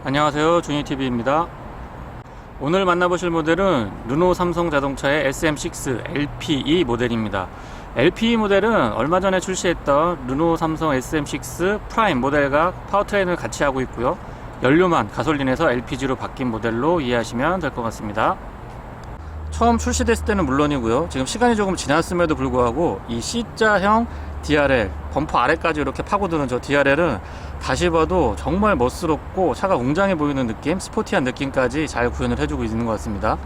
안녕하세요, 준이TV입니다. 오늘 만나보실 모델은 르노 삼성 자동차의 SM6 LPE 모델입니다. LPE 모델은 얼마 전에 출시했던 르노 삼성 SM6 프라임 모델과 파워트레인을 같이 하고 있고요. 연료만 가솔린에서 LPG로 바뀐 모델로 이해하시면 될 것 같습니다. 처음 출시됐을 때는 물론이고요, 지금 시간이 조금 지났음에도 불구하고 이 C자형 DRL, 범퍼 아래까지 이렇게 파고드는 저 DRL은 다시 봐도 정말 멋스럽고 차가 웅장해 보이는 느낌, 스포티한 느낌까지 잘 구현을 해주고 있는 것 같습니다.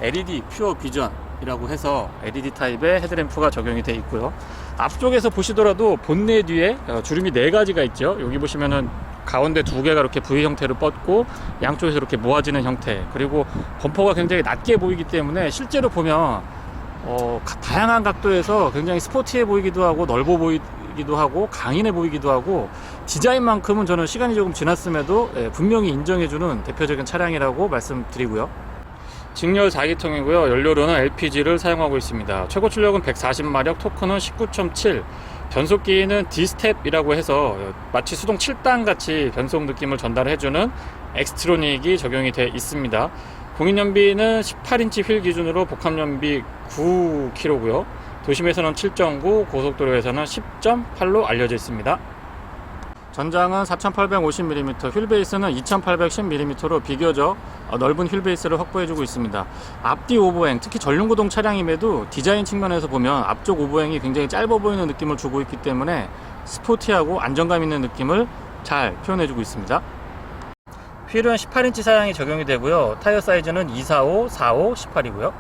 LED 퓨어 비전이라고 해서 LED 타입의 헤드램프가 적용이 되어 있고요. 앞쪽에서 보시더라도 본넷 뒤에 주름이 4가지가 있죠. 여기 보시면은 가운데 2개가 이렇게 V 형태로 뻗고 양쪽에서 이렇게 모아지는 형태, 그리고 범퍼가 굉장히 낮게 보이기 때문에 실제로 보면 다양한 각도에서 굉장히 스포티해 보이기도 하고 넓어 보이기도 하고 강인해 보이기도 하고, 디자인만큼은 저는 시간이 조금 지났음에도 분명히 인정해주는 대표적인 차량이라고 말씀드리고요. 직렬 4기통이고요. 연료로는 LPG를 사용하고 있습니다. 최고 출력은 140마력, 토크는 19.7, 변속기는 D스텝이라고 해서 마치 수동 7단 같이 변속 느낌을 전달해주는 엑스트로닉이 적용이 되어 있습니다. 공인연비는 18인치 휠 기준으로 복합연비 9km고요. 도심에서는 7.9, 고속도로에서는 10.8로 알려져 있습니다. 전장은 4850mm, 휠베이스는 2810mm로 비교적 넓은 휠베이스를 확보해주고 있습니다. 앞뒤 오버행, 특히 전륜구동 차량임에도 디자인 측면에서 보면 앞쪽 오버행이 굉장히 짧아 보이는 느낌을 주고 있기 때문에 스포티하고 안정감 있는 느낌을 잘 표현해주고 있습니다. 휠은 18인치 사양이 적용이 되고요. 타이어 사이즈는 245, 45, 18이고요.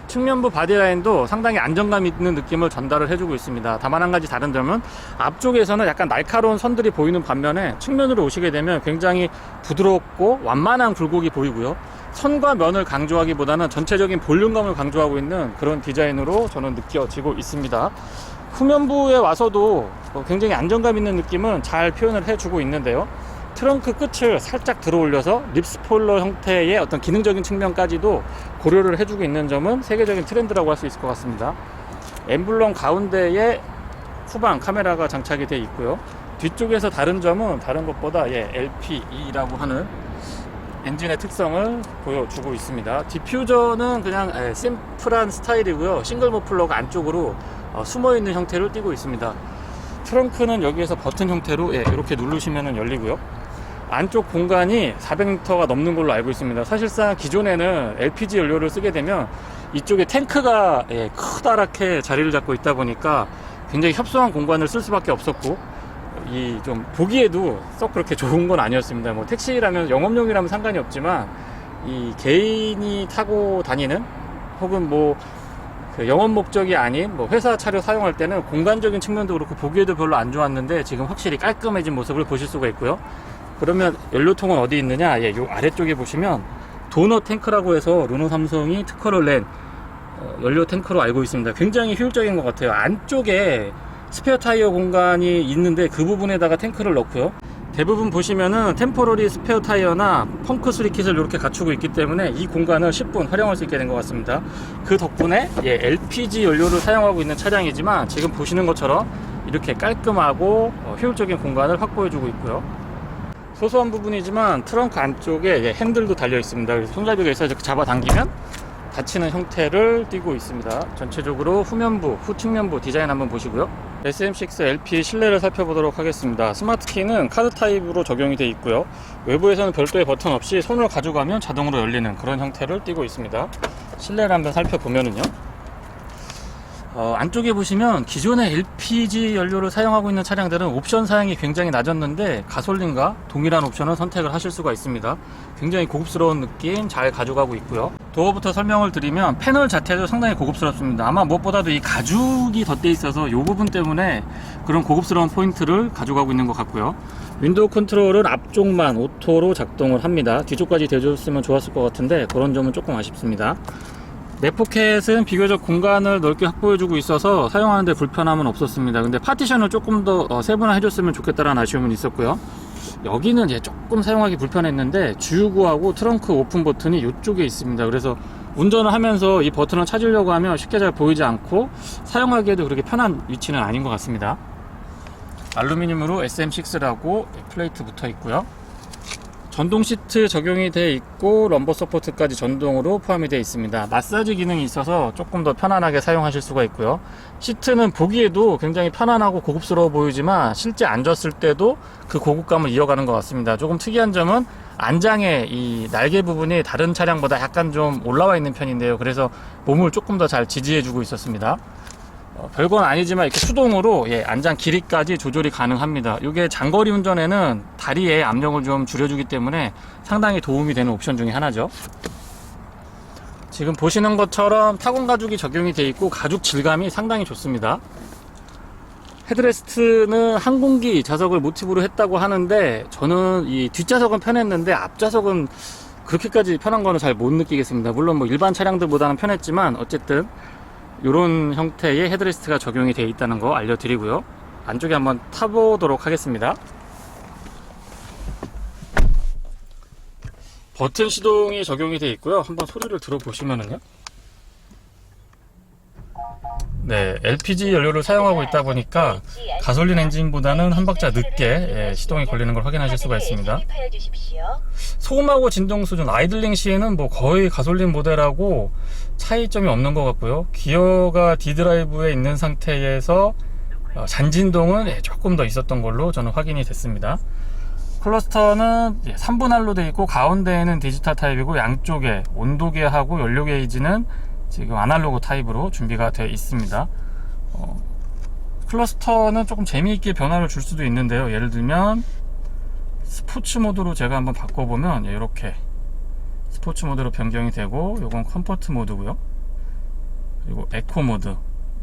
측면부 바디라인도 상당히 안정감 있는 느낌을 전달을 해주고 있습니다. 다만 한 가지 다른 점은 앞쪽에서는 약간 날카로운 선들이 보이는 반면에 측면으로 오시게 되면 굉장히 부드럽고 완만한 굴곡이 보이고요. 선과 면을 강조하기보다는 전체적인 볼륨감을 강조하고 있는 그런 디자인으로 저는 느껴지고 있습니다. 후면부에 와서도 굉장히 안정감 있는 느낌은 잘 표현을 해주고 있는데요. 트렁크 끝을 살짝 들어 올려서 립 스포일러 형태의 어떤 기능적인 측면까지도 고려를 해주고 있는 점은 세계적인 트렌드라고 할 수 있을 것 같습니다. 엠블럼 가운데에 후방 카메라가 장착이 되어 있고요. 뒤쪽에서 다른 점은 다른 것보다 LPE라고 하는 엔진의 특성을 보여주고 있습니다. 디퓨저는 그냥 심플한 스타일이고요. 싱글 머플러가 안쪽으로 숨어있는 형태를 띠고 있습니다. 트렁크는 여기에서 버튼 형태로 이렇게 누르시면 열리고요. 안쪽 공간이 400L가 넘는 걸로 알고 있습니다. 사실상 기존에는 LPG 연료를 쓰게 되면 이쪽에 탱크가 크다랗게 자리를 잡고 있다 보니까 굉장히 협소한 공간을 쓸 수밖에 없었고, 이 좀 보기에도 썩 그렇게 좋은 건 아니었습니다. 뭐 택시라면 영업용이라면 상관이 없지만 이 개인이 타고 다니는 혹은 뭐 영업 목적이 아닌 회사 차를 사용할 때는 공간적인 측면도 그렇고 보기에도 별로 안 좋았는데 지금 확실히 깔끔해진 모습을 보실 수가 있고요. 그러면 연료통은 어디 있느냐? 요 아래쪽에 보시면 도넛 탱크라고 해서 르노 삼성이 특허를 낸 연료 탱크로 알고 있습니다. 굉장히 효율적인 것 같아요. 안쪽에 스페어 타이어 공간이 있는데 그 부분에다가 탱크를 넣고요. 대부분 보시면은 템포러리 스페어 타이어나 펑크 수리킷을 이렇게 갖추고 있기 때문에 이 공간을 10분 활용할 수 있게 된 것 같습니다. 그 덕분에 LPG 연료를 사용하고 있는 차량이지만 지금 보시는 것처럼 이렇게 깔끔하고 효율적인 공간을 확보해주고 있고요. 소소한 부분이지만 트렁크 안쪽에 핸들도 달려 있습니다. 그래서 손잡이가 있어서 이렇게 잡아당기면 닫히는 형태를 띠고 있습니다. 전체적으로 후면부, 후측면부 디자인 한번 보시고요. SM6 LP 실내를 살펴보도록 하겠습니다. 스마트 키는 카드 타입으로 적용이 되어 있고요. 외부에서는 별도의 버튼 없이 손을 가져가면 자동으로 열리는 그런 형태를 띠고 있습니다. 실내를 한번 살펴보면은요, 안쪽에 보시면 기존의 LPG 연료를 사용하고 있는 차량들은 옵션 사양이 굉장히 낮았는데 가솔린과 동일한 옵션을 선택을 하실 수가 있습니다. 굉장히 고급스러운 느낌 잘 가져가고 있고요. 도어부터 설명을 드리면 패널 자체도 상당히 고급스럽습니다. 아마 무엇보다도 이 가죽이 덧대 있어서 이 부분 때문에 그런 고급스러운 포인트를 가져가고 있는 것 같고요. 윈도우 컨트롤은 앞쪽만 오토로 작동을 합니다. 뒤쪽까지 대줬으면 좋았을 것 같은데 그런 점은 조금 아쉽습니다. 넷포켓은 비교적 공간을 넓게 확보해주고 있어서 사용하는데 불편함은 없었습니다. 근데 파티션을 조금 더 세분화해줬으면 좋겠다라는 아쉬움은 있었고요. 여기는 조금 사용하기 불편했는데 주유구하고 트렁크 오픈 버튼이 이쪽에 있습니다. 그래서 운전을 하면서 이 버튼을 찾으려고 하면 쉽게 잘 보이지 않고 사용하기에도 그렇게 편한 위치는 아닌 것 같습니다. 알루미늄으로 SM6라고 플레이트 붙어 있고요. 전동 시트 적용이 되어 있고 럼버 서포트까지 전동으로 포함이 되어 있습니다. 마사지 기능이 있어서 조금 더 편안하게 사용하실 수가 있고요. 시트는 보기에도 굉장히 편안하고 고급스러워 보이지만 실제 앉았을 때도 그 고급감을 이어가는 것 같습니다. 조금 특이한 점은 안장의 이 날개 부분이 다른 차량보다 약간 좀 올라와 있는 편인데요. 그래서 몸을 조금 더 잘 지지해 주고 있었습니다. 별건 아니지만 이렇게 수동으로 안장 길이까지 조절이 가능합니다. 이게 장거리 운전에는 다리의 압력을 좀 줄여주기 때문에 상당히 도움이 되는 옵션 중에 하나죠. 지금 보시는 것처럼 타공 가죽이 적용이 되어 있고 가죽 질감이 상당히 좋습니다. 헤드레스트는 항공기 좌석을 모티브로 했다고 하는데 저는 이 뒷좌석은 편했는데 앞좌석은 그렇게까지 편한 거는 잘 못 느끼겠습니다. 물론 뭐 일반 차량들보다는 편했지만 어쨌든 이런 형태의 헤드레스트가 적용이 되어 있다는 거 알려드리고요. 안쪽에 한번 타보도록 하겠습니다. 버튼 시동이 적용이 되어 있고요. 한번 소리를 들어보시면은요. 네, LPG 연료를 사용하고 있다 보니까 가솔린 엔진보다는 한 박자 늦게 시동이 걸리는 걸 확인하실 수가 있습니다. 소음하고 진동 수준, 아이들링 시에는 뭐 거의 가솔린 모델하고 차이점이 없는 것 같고요. 기어가 D드라이브에 있는 상태에서 잔진동은 조금 더 있었던 걸로 저는 확인이 됐습니다. 클러스터는 3분할로 되어 있고 가운데에는 디지털 타입이고 양쪽에 온도 계하고 연료 게이지는 지금 아날로그 타입으로 준비가 되어 있습니다. 클러스터는 조금 재미있게 변화를 줄 수도 있는데요. 예를 들면 스포츠 모드로 제가 한번 바꿔보면 이렇게 스포츠 모드로 변경이 되고, 요건 컴포트 모드고요. 그리고 에코 모드,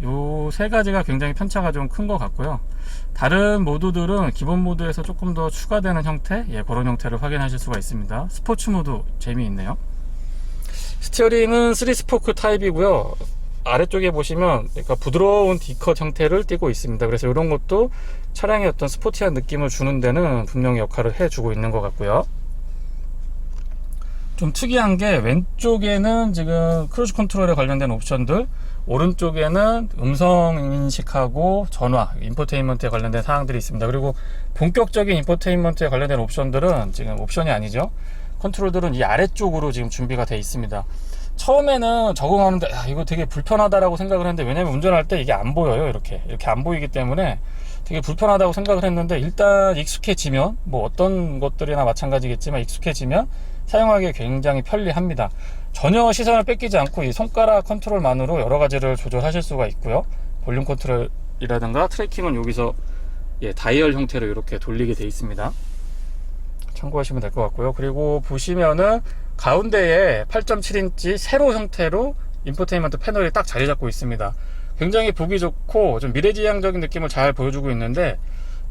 요 세 가지가 굉장히 편차가 좀 큰 것 같고요. 다른 모드들은 기본 모드에서 조금 더 추가되는 형태, 그런 형태를 확인하실 수가 있습니다. 스포츠 모드 재미있네요. 스티어링은 3스포크 타입이고요. 아래쪽에 보시면 그러니까 부드러운 D컷 형태를 띠고 있습니다. 그래서 이런 것도 차량의 어떤 스포티한 느낌을 주는 데는 분명히 역할을 해주고 있는 것 같고요. 좀 특이한 게 왼쪽에는 지금 크루즈 컨트롤에 관련된 옵션들, 오른쪽에는 음성 인식하고 전화, 인포테인먼트에 관련된 사항들이 있습니다. 그리고 본격적인 인포테인먼트에 관련된 옵션들은 지금 옵션이 아니죠. 컨트롤들은 이 아래쪽으로 지금 준비가 되어 있습니다. 처음에는 적응하는데 이거 되게 불편하다라고 생각을 했는데, 왜냐면 운전할 때 이게 안 보여요. 이렇게 안 보이기 때문에 되게 불편하다고 생각을 했는데, 일단 익숙해지면 뭐 어떤 것들이나 마찬가지겠지만 익숙해지면 사용하기 굉장히 편리합니다. 전혀 시선을 뺏기지 않고 이 손가락 컨트롤만으로 여러 가지를 조절하실 수가 있고요. 볼륨 컨트롤이라든가 트래킹은 여기서 다이얼 형태로 이렇게 돌리게 되어 있습니다. 참고하시면 될 것 같고요. 그리고 보시면은 가운데에 8.7인치 세로 형태로 인포테인먼트 패널이 딱 자리 잡고 있습니다. 굉장히 보기 좋고 좀 미래지향적인 느낌을 잘 보여주고 있는데,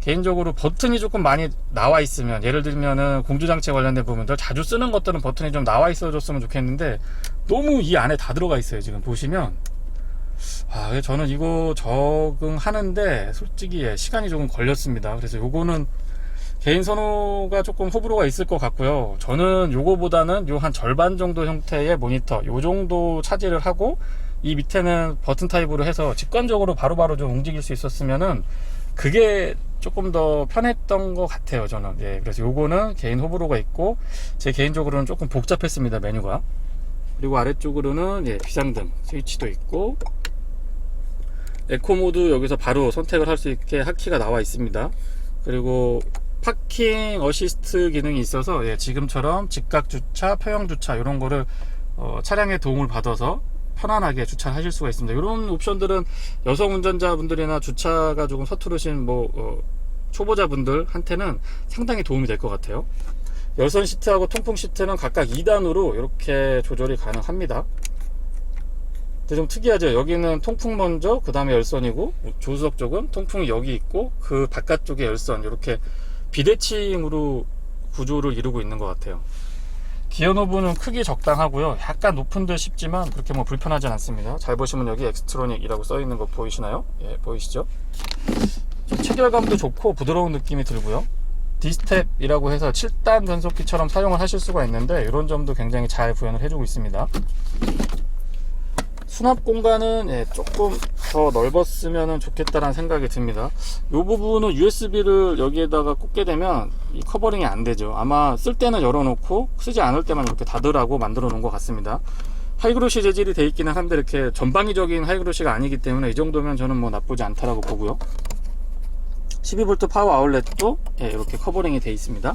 개인적으로 버튼이 조금 많이 나와 있으면, 예를 들면은 공조장치에 관련된 부분들 자주 쓰는 것들은 버튼이 좀 나와 있어 줬으면 좋겠는데 너무 이 안에 다 들어가 있어요. 지금 보시면 저는 이거 적응하는데 솔직히 시간이 조금 걸렸습니다. 그래서 요거는 개인 선호가 조금 호불호가 있을 것 같고요. 저는 요거보다는 요 한 절반 정도 형태의 모니터, 요 정도 차지를 하고 이 밑에는 버튼 타입으로 해서 직관적으로 바로바로 좀 움직일 수 있었으면은 그게 조금 더 편했던 것 같아요, 저는. 그래서 요거는 개인 호불호가 있고, 제 개인적으로는 조금 복잡했습니다, 메뉴가. 그리고 아래쪽으로는 비상등 스위치도 있고, 에코 모드 여기서 바로 선택을 할 수 있게 하키가 나와 있습니다. 그리고 파킹 어시스트 기능이 있어서 지금처럼 직각 주차, 표형 주차 이런 거를 차량의 도움을 받아서 편안하게 주차하실 수가 있습니다. 이런 옵션들은 여성 운전자분들이나 주차가 조금 서투르신 초보자분들한테는 상당히 도움이 될 것 같아요. 열선 시트하고 통풍 시트는 각각 2단으로 이렇게 조절이 가능합니다. 근데 좀 특이하죠. 여기는 통풍 먼저, 그 다음에 열선이고, 조수석 쪽은 통풍이 여기 있고, 그 바깥쪽에 열선, 이렇게 비대칭으로 구조를 이루고 있는 것 같아요. 기어 노브는 크기 적당하고요. 약간 높은 듯 싶지만 그렇게 불편하진 않습니다. 잘 보시면 여기 엑스트로닉이라고 써 있는 거 보이시나요? 보이시죠? 좀 체결감도 좋고 부드러운 느낌이 들고요. D스텝이라고 해서 7단 변속기처럼 사용을 하실 수가 있는데, 이런 점도 굉장히 잘 구현을 해주고 있습니다. 수납 공간은 조금 더 넓었으면 좋겠다라는 생각이 듭니다. 이 부분은 USB를 여기에다가 꽂게 되면 이 커버링이 안 되죠. 아마 쓸 때는 열어놓고 쓰지 않을 때만 이렇게 닫으라고 만들어 놓은 것 같습니다. 하이그로시 재질이 되어 있기는 한데 이렇게 전방위적인 하이그로시가 아니기 때문에 이 정도면 저는 뭐 나쁘지 않다라고 보고요. 12V 파워 아울렛도 이렇게 커버링이 되어 있습니다.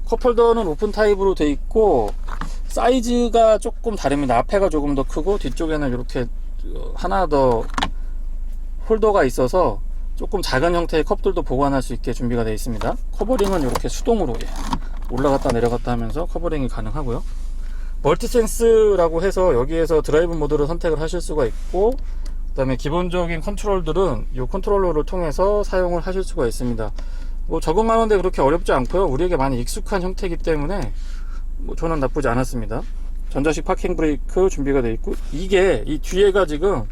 컵홀더는 오픈 타입으로 되어 있고 사이즈가 조금 다릅니다. 앞에가 조금 더 크고 뒤쪽에는 이렇게 하나 더 홀더가 있어서 조금 작은 형태의 컵들도 보관할 수 있게 준비가 되어 있습니다. 커버링은 이렇게 수동으로 올라갔다 내려갔다 하면서 커버링이 가능하고요. 멀티센스라고 해서 여기에서 드라이브 모드를 선택을 하실 수가 있고, 그 다음에 기본적인 컨트롤들은 이 컨트롤러를 통해서 사용을 하실 수가 있습니다. 뭐 적응하는데 그렇게 어렵지 않고요. 우리에게 많이 익숙한 형태이기 때문에 뭐 저는 나쁘지 않았습니다. 전자식 파킹 브레이크 준비가 되어 있고, 이게 이 뒤에가 지금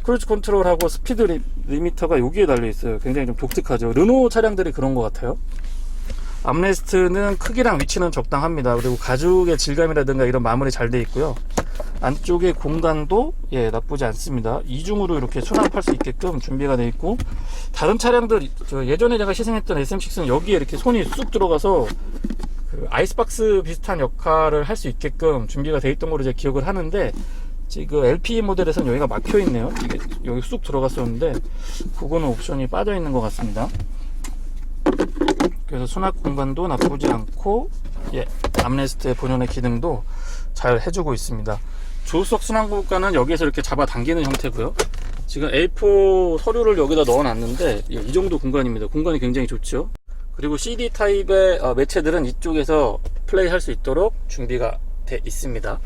크루즈 컨트롤하고 스피드 리미터가 여기에 달려 있어요. 굉장히 좀 독특하죠. 르노 차량들이 그런 것 같아요. 암레스트는 크기랑 위치는 적당합니다. 그리고 가죽의 질감이라든가 이런 마무리 잘 되어 있고요. 안쪽의 공간도 나쁘지 않습니다. 이중으로 이렇게 수납할 수 있게끔 준비가 되어 있고, 다른 차량들 예전에 제가 시승했던 SM6는 여기에 이렇게 손이 쑥 들어가서 그 아이스박스 비슷한 역할을 할 수 있게끔 준비가 되어 있던 걸로 제가 기억을 하는데, 지금 LPE 모델에서는 여기가 막혀 있네요. 이게 여기 쑥 들어갔었는데 그거는 옵션이 빠져 있는 것 같습니다. 그래서 수납 공간도 나쁘지 않고, 암레스트의 본연의 기능도 잘 해주고 있습니다. 조수석 순환 구간은 여기에서 이렇게 잡아 당기는 형태고요. 지금 A4 서류를 여기다 넣어 놨는데 이 정도 공간입니다. 공간이 굉장히 좋죠. 그리고 CD 타입의 매체들은 이쪽에서 플레이 할 수 있도록 준비가 돼 있습니다.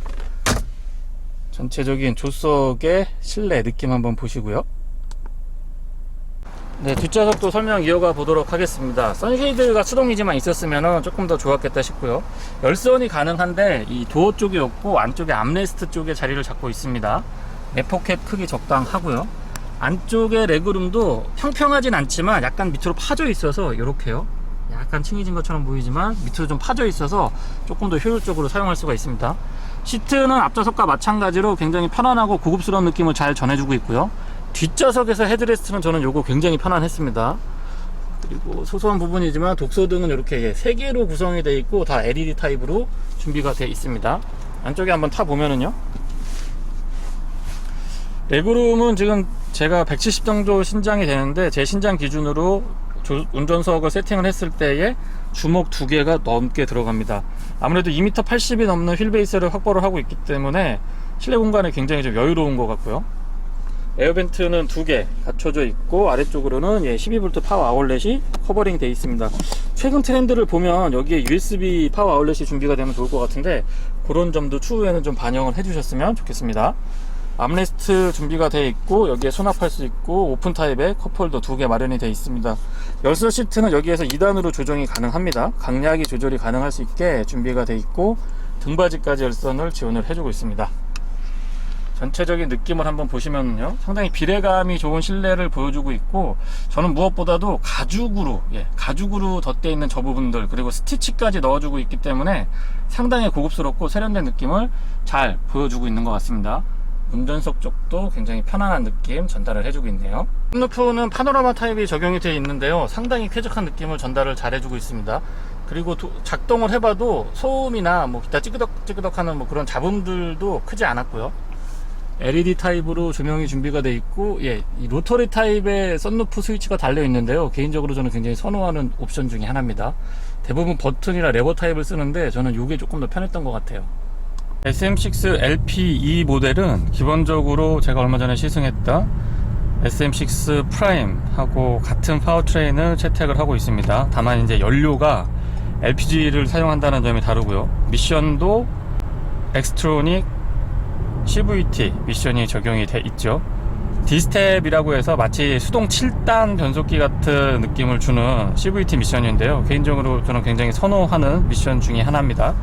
전체적인 조수석의 실내 느낌 한번 보시고요. 네, 뒷좌석도 설명 이어가 보도록 하겠습니다. 선쉐이드가 수동이지만 있었으면 조금 더 좋았겠다 싶고요. 열선이 가능한데 이 도어 쪽이 없고 안쪽에 암레스트 쪽에 자리를 잡고 있습니다. 내포켓 크기 적당하고요. 안쪽에 레그룸도 평평하진 않지만 약간 밑으로 파져 있어서 이렇게요. 약간 층이진 것처럼 보이지만 밑으로 좀 파져 있어서 조금 더 효율적으로 사용할 수가 있습니다. 시트는 앞좌석과 마찬가지로 굉장히 편안하고 고급스러운 느낌을 잘 전해주고 있고요. 뒷좌석에서 헤드레스트는 저는 요거 굉장히 편안했습니다. 그리고 소소한 부분이지만 독서등은 이렇게 3개로 구성이 되어 있고 다 LED 타입으로 준비가 되어 있습니다. 안쪽에 한번 타 보면은요, 레그룸은 지금 제가 170 정도 신장이 되는데 제 신장 기준으로 운전석을 세팅을 했을 때에 주먹 2개가 넘게 들어갑니다. 아무래도 2m 80이 넘는 휠베이스를 확보를 하고 있기 때문에 실내 공간이 굉장히 좀 여유로운 것 같고요. 에어벤트는 2개 갖춰져 있고 아래쪽으로는 12V 파워 아울렛이 커버링 되어 있습니다. 최근 트렌드를 보면 여기에 USB 파워 아울렛이 준비가 되면 좋을 것 같은데 그런 점도 추후에는 좀 반영을 해주셨으면 좋겠습니다. 암레스트 준비가 되어 있고 여기에 수납할 수 있고 오픈 타입의 컵홀더 2개 마련이 되어 있습니다. 열선 시트는 여기에서 2단으로 조정이 가능합니다. 강약이 조절이 가능할 수 있게 준비가 되어 있고 등받이까지 열선을 지원을 해주고 있습니다. 전체적인 느낌을 한번 보시면요, 상당히 비례감이 좋은 실내를 보여주고 있고, 저는 무엇보다도 가죽으로 덧대어 있는 저 부분들 그리고 스티치까지 넣어주고 있기 때문에 상당히 고급스럽고 세련된 느낌을 잘 보여주고 있는 것 같습니다. 운전석 쪽도 굉장히 편안한 느낌 전달을 해주고 있네요. 썬루프는 파노라마 타입이 적용이 되어 있는데요, 상당히 쾌적한 느낌을 전달을 잘 해주고 있습니다. 그리고 작동을 해봐도 소음이나 기타 찌그덕찌그덕하는 그런 잡음들도 크지 않았고요. LED 타입으로 조명이 준비가 되어 있고, 이 로터리 타입의 썬루프 스위치가 달려 있는데요, 개인적으로 저는 굉장히 선호하는 옵션 중에 하나입니다. 대부분 버튼이나 레버 타입을 쓰는데 저는 이게 조금 더 편했던 것 같아요. SM6 LPE 모델은 기본적으로 제가 얼마 전에 시승했던 SM6 프라임하고 같은 파워트레인을 채택을 하고 있습니다. 다만 이제 연료가 LPG를 사용한다는 점이 다르고요. 미션도 엑스트로닉 CVT 미션이 적용이 돼 있죠. D스텝이라고 해서 마치 수동 7단 변속기 같은 느낌을 주는 CVT 미션인데요, 개인적으로 저는 굉장히 선호하는 미션 중에 하나입니다.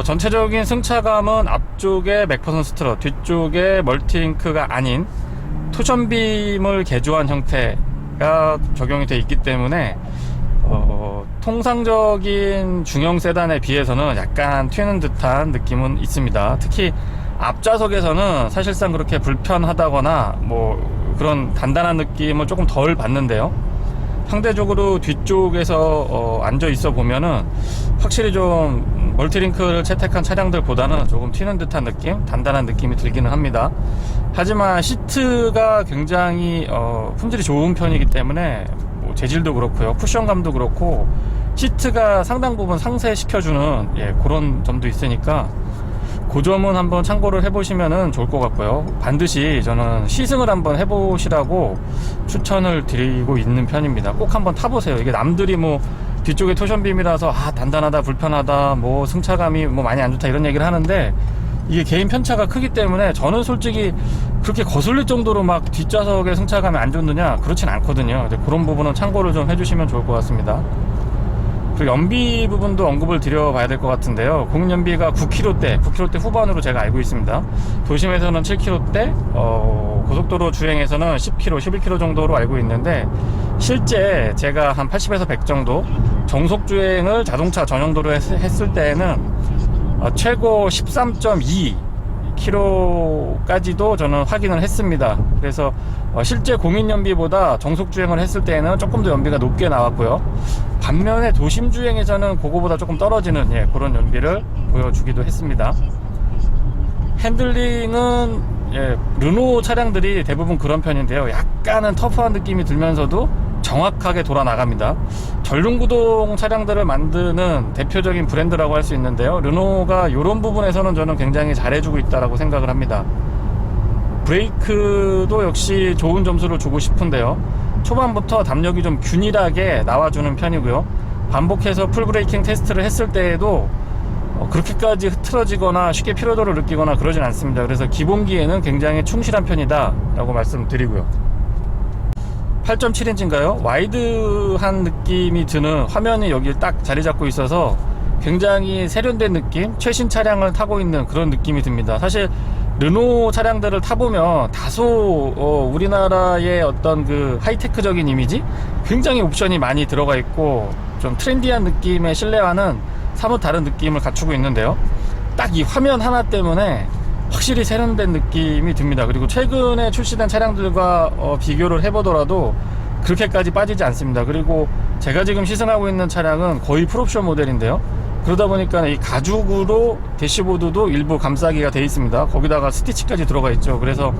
전체적인 승차감은 앞쪽에 맥퍼슨 스트럿, 뒤쪽에 멀티링크가 아닌 토션빔을 개조한 형태가 적용이 되어 있기 때문에 통상적인 중형 세단에 비해서는 약간 튀는 듯한 느낌은 있습니다. 특히 앞좌석에서는 사실상 그렇게 불편하다거나 그런 단단한 느낌을 조금 덜 받는데요. 상대적으로 뒤쪽에서 앉아 있어 보면은 확실히 좀 멀티링크를 채택한 차량들보다는 조금 튀는 듯한 느낌, 단단한 느낌이 들기는 합니다. 하지만 시트가 굉장히 품질이 좋은 편이기 때문에 뭐 재질도 그렇고요, 쿠션감도 그렇고 시트가 상당 부분 상쇄시켜주는 그런 점도 있으니까 그 점은 한번 참고를 해보시면 좋을 것 같고요. 반드시 저는 시승을 한번 해보시라고 추천을 드리고 있는 편입니다. 꼭 한번 타보세요. 이게 남들이 뭐 뒤쪽에 토션빔이라서 단단하다, 불편하다, 뭐 승차감이 뭐 많이 안 좋다 이런 얘기를 하는데, 이게 개인 편차가 크기 때문에 저는 솔직히 그렇게 거슬릴 정도로 막 뒷좌석의 승차감이 안 좋느냐, 그렇진 않거든요. 그런 부분은 참고를 좀 해주시면 좋을 것 같습니다. 그리고 연비 부분도 언급을 드려봐야 될 것 같은데요. 공연비가 9km대 후반으로 제가 알고 있습니다. 도심에서는 7km대, 고속도로 주행에서는 10km, 11km 정도로 알고 있는데, 실제 제가 한 80에서 100 정도 정속 주행을 자동차 전용도로 했을 때에는 최고 13.2km까지도 저는 확인을 했습니다. 그래서 실제 공인 연비보다 정속 주행을 했을 때에는 조금 더 연비가 높게 나왔고요. 반면에 도심 주행에서는 그거보다 조금 떨어지는 그런 연비를 보여주기도 했습니다. 핸들링은 르노 차량들이 대부분 그런 편인데요. 약간은 터프한 느낌이 들면서도 정확하게 돌아 나갑니다. 전륜구동 차량들을 만드는 대표적인 브랜드라고 할 수 있는데요. 르노가 이런 부분에서는 저는 굉장히 잘해주고 있다고 생각을 합니다. 브레이크도 역시 좋은 점수를 주고 싶은데요. 초반부터 담력이 좀 균일하게 나와주는 편이고요. 반복해서 풀브레이킹 테스트를 했을 때에도 그렇게까지 흐트러지거나 쉽게 피로도를 느끼거나 그러진 않습니다. 그래서 기본기에는 굉장히 충실한 편이다 라고 말씀드리고요. 8.7인치인가요? 와이드한 느낌이 드는 화면이 여기 딱 자리 잡고 있어서 굉장히 세련된 느낌, 최신 차량을 타고 있는 그런 느낌이 듭니다. 사실 르노 차량들을 타보면 다소 우리나라의 어떤 그 하이테크적인 이미지, 굉장히 옵션이 많이 들어가 있고 좀 트렌디한 느낌의 실내와는 사뭇 다른 느낌을 갖추고 있는데요. 딱 이 화면 하나 때문에 확실히 세련된 느낌이 듭니다. 그리고 최근에 출시된 차량들과 비교를 해보더라도 그렇게까지 빠지지 않습니다. 그리고 제가 지금 시승하고 있는 차량은 거의 풀옵션 모델인데요. 그러다 보니까 이 가죽으로 대시보드도 일부 감싸기가 되어 있습니다. 거기다가 스티치까지 들어가 있죠. 그래서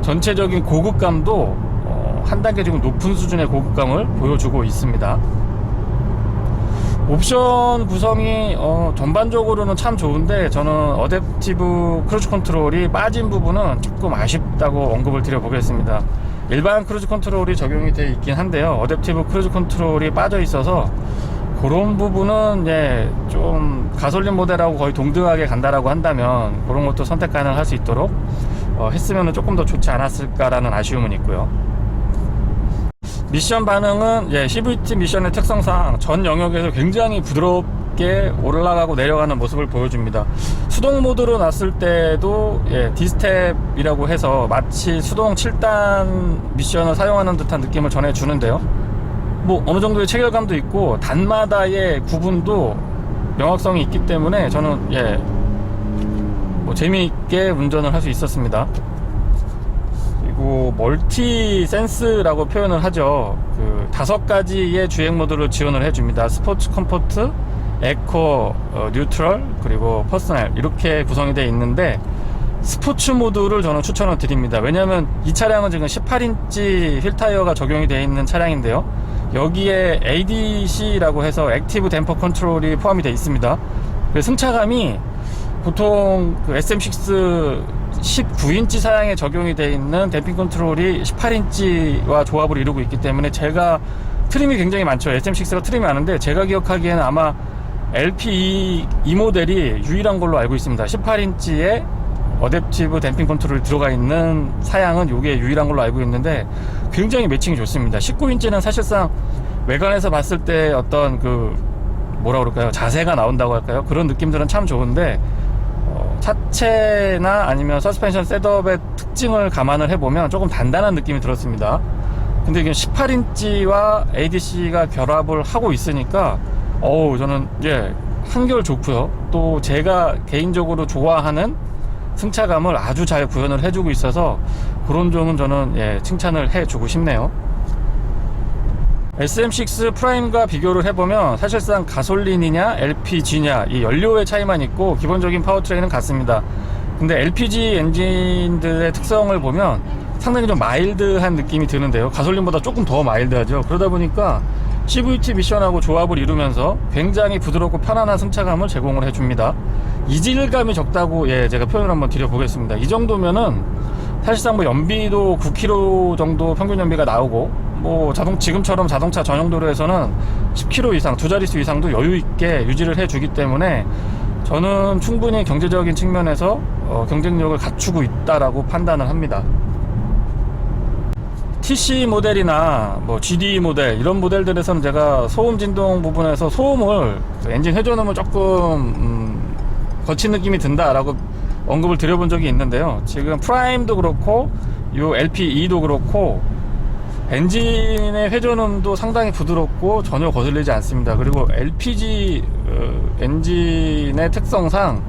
전체적인 고급감도 한 단계 지금 높은 수준의 고급감을 보여주고 있습니다. 옵션 구성이 전반적으로는 참 좋은데, 저는 어댑티브 크루즈 컨트롤이 빠진 부분은 조금 아쉽다고 언급을 드려보겠습니다. 일반 크루즈 컨트롤이 적용이 되어 있긴 한데요, 어댑티브 크루즈 컨트롤이 빠져 있어서 그런 부분은 좀 가솔린 모델하고 거의 동등하게 간다라고 한다면 그런 것도 선택 가능할 수 있도록 했으면 조금 더 좋지 않았을까라는 아쉬움은 있고요. 미션 반응은 CVT 미션의 특성상 전 영역에서 굉장히 부드럽게 올라가고 내려가는 모습을 보여줍니다. 수동 모드로 놨을 때도 D스텝이라고 해서 마치 수동 7단 미션을 사용하는 듯한 느낌을 전해주는데요. 뭐 어느 정도의 체결감도 있고 단마다의 구분도 명확성이 있기 때문에 저는 뭐 재미있게 운전을 할 수 있었습니다. 그리고 멀티 센스라고 표현을 하죠. 그 5가지의 주행 모드를 지원을 해줍니다. 스포츠, 컴포트, 에코, 뉴트럴, 그리고 퍼스널, 이렇게 구성이 되어 있는데 스포츠 모드를 저는 추천을 드립니다. 왜냐하면 이 차량은 지금 18인치 휠 타이어가 적용이 되어 있는 차량인데요, 여기에 ADC라고 해서 액티브 댐퍼 컨트롤이 포함이 되어 있습니다. 그래서 승차감이 보통 그 SM6 19인치 사양에 적용이 되어 있는 댐핑 컨트롤이 18인치와 조합을 이루고 있기 때문에 제가 트림이 굉장히 많죠. SM6가 트림이 많은데 제가 기억하기에는 아마 LP 이 모델이 유일한 걸로 알고 있습니다. 18인치에 어댑티브 댐핑 컨트롤이 들어가 있는 사양은 이게 유일한 걸로 알고 있는데 굉장히 매칭이 좋습니다. 19인치는 사실상 외관에서 봤을 때 어떤 그 뭐라 그럴까요, 자세가 나온다고 할까요, 그런 느낌들은 참 좋은데 차체나 아니면 서스펜션 셋업의 특징을 감안을 해보면 조금 단단한 느낌이 들었습니다. 근데 이게 18인치와 ADC가 결합을 하고 있으니까 저는 한결 좋고요. 또 제가 개인적으로 좋아하는 승차감을 아주 잘 구현을 해주고 있어서 그런 점은 저는 칭찬을 해주고 싶네요. SM6 프라임과 비교를 해보면 사실상 가솔린이냐 LPG냐 이 연료의 차이만 있고 기본적인 파워트레인은 같습니다. 근데 LPG 엔진들의 특성을 보면 상당히 좀 마일드한 느낌이 드는데요. 가솔린보다 조금 더 마일드하죠. 그러다 보니까 CVT 미션하고 조합을 이루면서 굉장히 부드럽고 편안한 승차감을 제공을 해줍니다. 이질감이 적다고 제가 표현을 한번 드려보겠습니다. 이 정도면은 사실상 뭐 연비도 9km 정도 평균 연비가 나오고 뭐 지금처럼 자동차 전용 도로에서는 10km 이상, 두 자릿수 이상도 여유 있게 유지를 해주기 때문에 저는 충분히 경제적인 측면에서 경쟁력을 갖추고 있다라고 판단을 합니다. TC 모델이나 뭐 GD 모델 이런 모델들에서는 제가 소음 진동 부분에서 소음을 엔진 회전음을 조금 거친 느낌이 든다라고 언급을 드려본 적이 있는데요. 지금 프라임도 그렇고 요 LP2도 그렇고 엔진의 회전음도 상당히 부드럽고 전혀 거슬리지 않습니다. 그리고 LPG 엔진의 특성상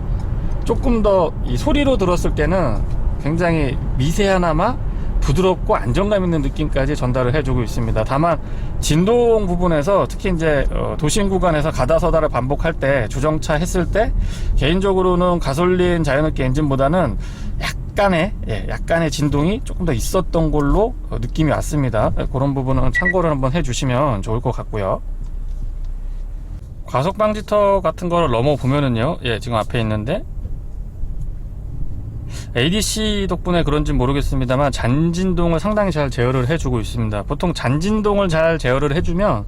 조금 더 이 소리로 들었을 때는 굉장히 미세하나마 부드럽고 안정감 있는 느낌까지 전달을 해주고 있습니다. 다만 진동 부분에서 특히 이제 도심 구간에서 가다 서다를 반복할 때 주정차 했을 때 개인적으로는 가솔린 자연흡기 엔진보다는 약간의 진동이 조금 더 있었던 걸로 느낌이 왔습니다. 그런 부분은 참고를 한번 해주시면 좋을 것 같고요. 과속 방지턱 같은 거를 넘어 보면은요, 지금 앞에 있는데 ADC 덕분에 그런지 모르겠습니다만 잔진동을 상당히 잘 제어를 해주고 있습니다. 보통 잔진동을 잘 제어를 해주면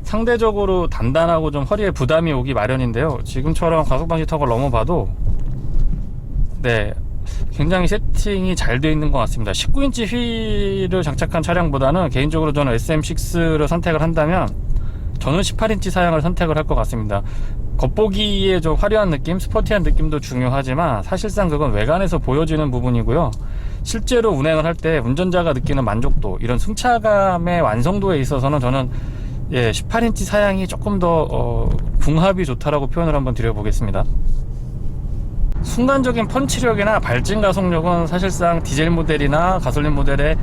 상대적으로 단단하고 좀 허리에 부담이 오기 마련인데요. 지금처럼 과속방지턱을 넘어봐도 굉장히 세팅이 잘 되어 있는 것 같습니다. 19인치 휠을 장착한 차량보다는 개인적으로 저는 SM6를 선택을 한다면 저는 18인치 사양을 선택을 할 것 같습니다. 겉보기에 좀 화려한 느낌, 스포티한 느낌도 중요하지만 사실상 그건 외관에서 보여지는 부분이고요. 실제로 운행을 할 때 운전자가 느끼는 만족도, 이런 승차감의 완성도에 있어서는 저는 18인치 사양이 조금 더 궁합이 좋다라고 표현을 한번 드려보겠습니다. 순간적인 펀치력이나 발진 가속력은 사실상 디젤 모델이나 가솔린 모델에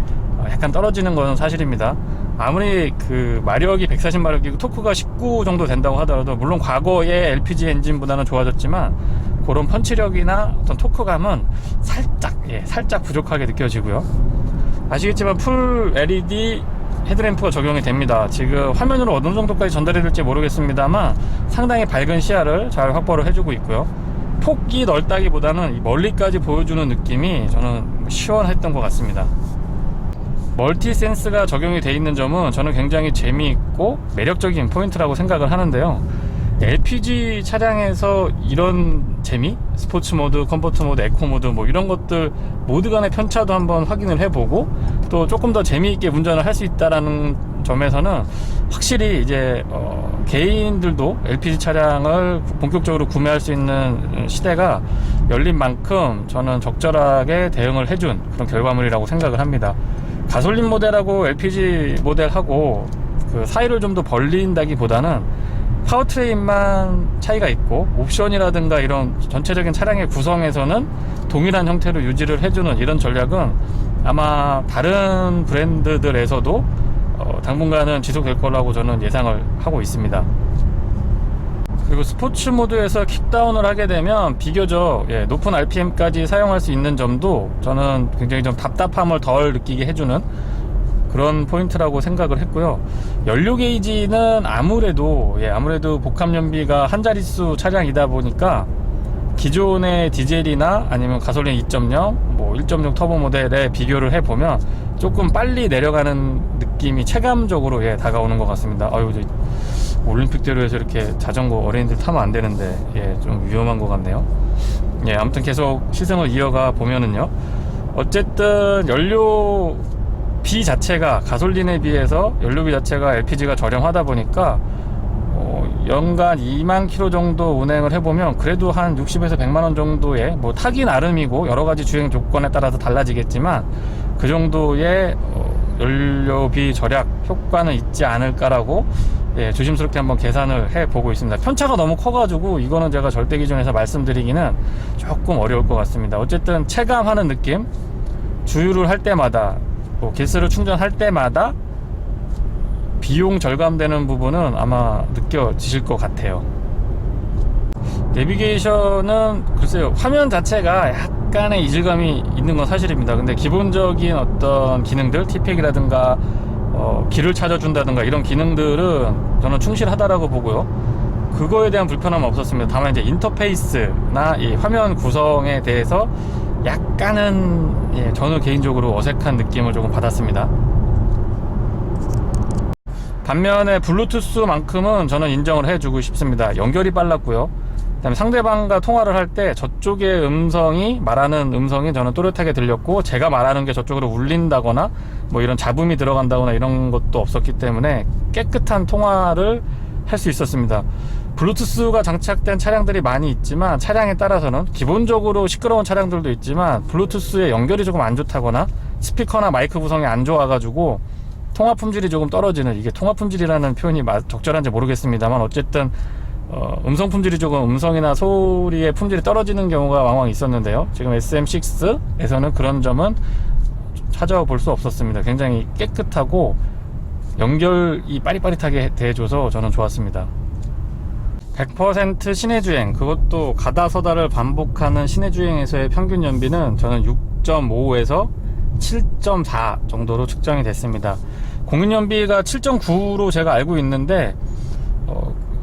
약간 떨어지는 것은 사실입니다. 아무리 그 마력이 140마력이고 토크가 19 정도 된다고 하더라도 물론 과거의 LPG 엔진보다는 좋아졌지만 그런 펀치력이나 어떤 토크감은 살짝 부족하게 느껴지고요. 아시겠지만 풀 LED 헤드램프가 적용이 됩니다. 지금 화면으로 어느 정도까지 전달이 될지 모르겠습니다만 상당히 밝은 시야를 잘 확보를 해주고 있고요. 폭이 넓다기보다는 멀리까지 보여주는 느낌이 저는 시원했던 것 같습니다. 멀티 센스가 적용이 되어 있는 점은 저는 굉장히 재미있고 매력적인 포인트라고 생각을 하는데요. LPG 차량에서 이런 재미, 스포츠 모드, 컴포트 모드, 에코 모드 뭐 이런 것들 모드 간의 편차도 한번 확인을 해보고 또 조금 더 재미있게 운전을 할 수 있다라는 점에서는 확실히 이제 개인들도 LPG 차량을 본격적으로 구매할 수 있는 시대가 열린 만큼 저는 적절하게 대응을 해준 그런 결과물이라고 생각을 합니다. 가솔린 모델하고 LPG 모델하고 그 사이를 좀 더 벌린다기보다는 파워트레인만 차이가 있고 옵션이라든가 이런 전체적인 차량의 구성에서는 동일한 형태로 유지를 해주는 이런 전략은 아마 다른 브랜드들에서도 당분간은 지속될 거라고 저는 예상을 하고 있습니다. 그리고 스포츠 모드에서 킥다운을 하게 되면 비교적 높은 RPM까지 사용할 수 있는 점도 저는 굉장히 좀 답답함을 덜 느끼게 해주는 그런 포인트라고 생각을 했고요. 연료 게이지는 아무래도 복합 연비가 한 자릿수 차량이다 보니까 기존의 디젤이나 아니면 가솔린 2.0, 뭐 1.6 터보 모델에 비교를 해보면 조금 빨리 내려가는 느낌이 체감적으로 다가오는 것 같습니다. 올림픽대로에서 이렇게 자전거 어린이들 타면 안 되는데 좀 위험한 것 같네요. 아무튼 계속 시승을 이어가 보면은요, 어쨌든 연료비 자체가 가솔린에 비해서 연료비 자체가 LPG가 저렴하다 보니까 연간 2만 킬로 정도 운행을 해보면 그래도 한 60에서 100만원 정도의 뭐 타기 나름이고 여러가지 주행 조건에 따라서 달라지겠지만 그 정도의 연료비 절약 효과는 있지 않을까라고 조심스럽게 한번 계산을 해 보고 있습니다. 편차가 너무 커가지고 이거는 제가 절대 기준에서 말씀드리기는 조금 어려울 것 같습니다. 어쨌든 체감하는 느낌, 주유를 할 때마다 기스를 충전할 때마다 비용 절감되는 부분은 아마 느껴지실 것 같아요. 내비게이션은 글쎄요, 화면 자체가 약간의 이질감이 있는 건 사실입니다. 근데 기본적인 어떤 기능들, 티팩이라든가 길을 찾아준다든가 이런 기능들은 저는 충실하다라고 보고요. 그거에 대한 불편함은 없었습니다. 다만 이제 인터페이스나 이 화면 구성에 대해서 약간은 저는 개인적으로 어색한 느낌을 조금 받았습니다. 반면에 블루투스만큼은 저는 인정을 해주고 싶습니다. 연결이 빨랐고요. 그다음에 상대방과 통화를 할 때 저쪽의 음성이, 말하는 음성이 저는 또렷하게 들렸고, 제가 말하는 게 저쪽으로 울린다거나 뭐 이런 잡음이 들어간다거나 이런 것도 없었기 때문에 깨끗한 통화를 할 수 있었습니다. 블루투스가 장착된 차량들이 많이 있지만, 차량에 따라서는 기본적으로 시끄러운 차량들도 있지만 블루투스의 연결이 조금 안 좋다거나 스피커나 마이크 구성이 안 좋아가지고 통화 품질이 조금 떨어지는, 이게 통화 품질이라는 표현이 적절한지 모르겠습니다만 어쨌든 음성 품질이 조금, 음성이나 소리의 품질이 떨어지는 경우가 왕왕 있었는데요. 지금 SM6에서는 그런 점은 찾아볼 수 없었습니다. 굉장히 깨끗하고 연결이 빠릿빠릿하게 돼줘서 저는 좋았습니다. 100% 시내주행, 그것도 가다서다를 반복하는 시내주행에서의 평균 연비는 저는 6.5에서 7.4 정도로 측정이 됐습니다. 공인연비가 7.9로 제가 알고 있는데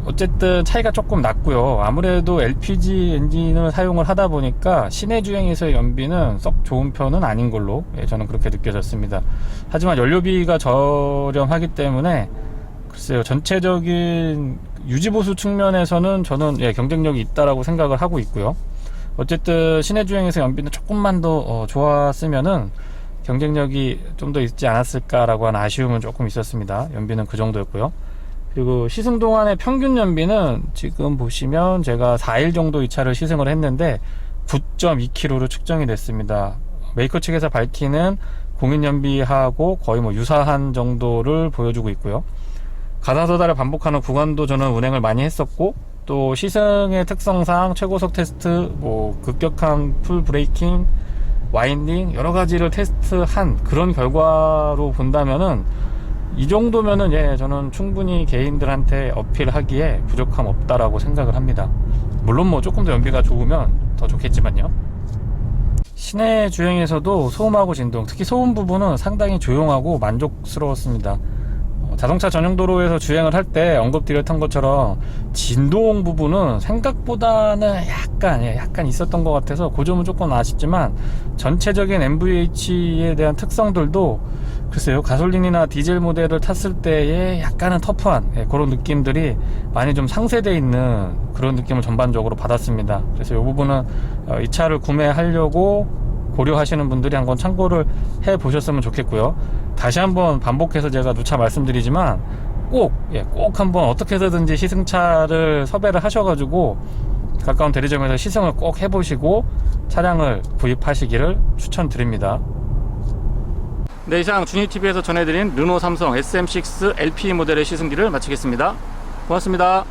어쨌든 차이가 조금 났고요. 아무래도 LPG 엔진을 사용을 하다 보니까 시내 주행에서의 연비는 썩 좋은 편은 아닌 걸로 저는 그렇게 느껴졌습니다. 하지만 연료비가 저렴하기 때문에 글쎄요, 전체적인 유지보수 측면에서는 저는 경쟁력이 있다라고 생각을 하고 있고요. 어쨌든 시내 주행에서 연비는 조금만 더 좋았으면은 경쟁력이 좀 더 있지 않았을까라고 하는 아쉬움은 조금 있었습니다. 연비는 그 정도였고요. 그리고 시승 동안의 평균 연비는 지금 보시면 제가 4일 정도 이 차를 시승을 했는데 9.2km로 측정이 됐습니다. 메이커 측에서 밝히는 공인 연비하고 거의 유사한 정도를 보여주고 있고요. 가다서다를 반복하는 구간도 저는 운행을 많이 했었고, 또 시승의 특성상 최고속 테스트, 급격한 풀 브레이킹, 와인딩 여러 가지를 테스트한 그런 결과로 본다면은 이 정도면은 저는 충분히 개인들한테 어필하기에 부족함 없다라고 생각을 합니다. 물론 조금 더 연비가 좋으면 더 좋겠지만요. 시내 주행에서도 소음하고 진동, 특히 소음 부분은 상당히 조용하고 만족스러웠습니다. 자동차 전용 도로에서 주행을 할 때 언급드렸던 것처럼 진동 부분은 생각보다는 약간 있었던 것 같아서 그 점은 조금 아쉽지만, 전체적인 MVH에 대한 특성들도 글쎄요, 가솔린이나 디젤 모델을 탔을 때의 약간은 터프한 그런 느낌들이 많이 좀 상쇄되어 있는 그런 느낌을 전반적으로 받았습니다. 그래서 이 부분은 이 차를 구매하려고 고려하시는 분들이 한번 참고를 해 보셨으면 좋겠고요. 다시 한번 반복해서 제가 누차 말씀드리지만 꼭 한번 어떻게 해서든지 시승차를 섭외를 하셔가지고 가까운 대리점에서 시승을 꼭 해보시고 차량을 구입하시기를 추천드립니다. 네, 이상 주니TV에서 전해드린 르노 삼성 SM6 LPE 모델의 시승기를 마치겠습니다. 고맙습니다.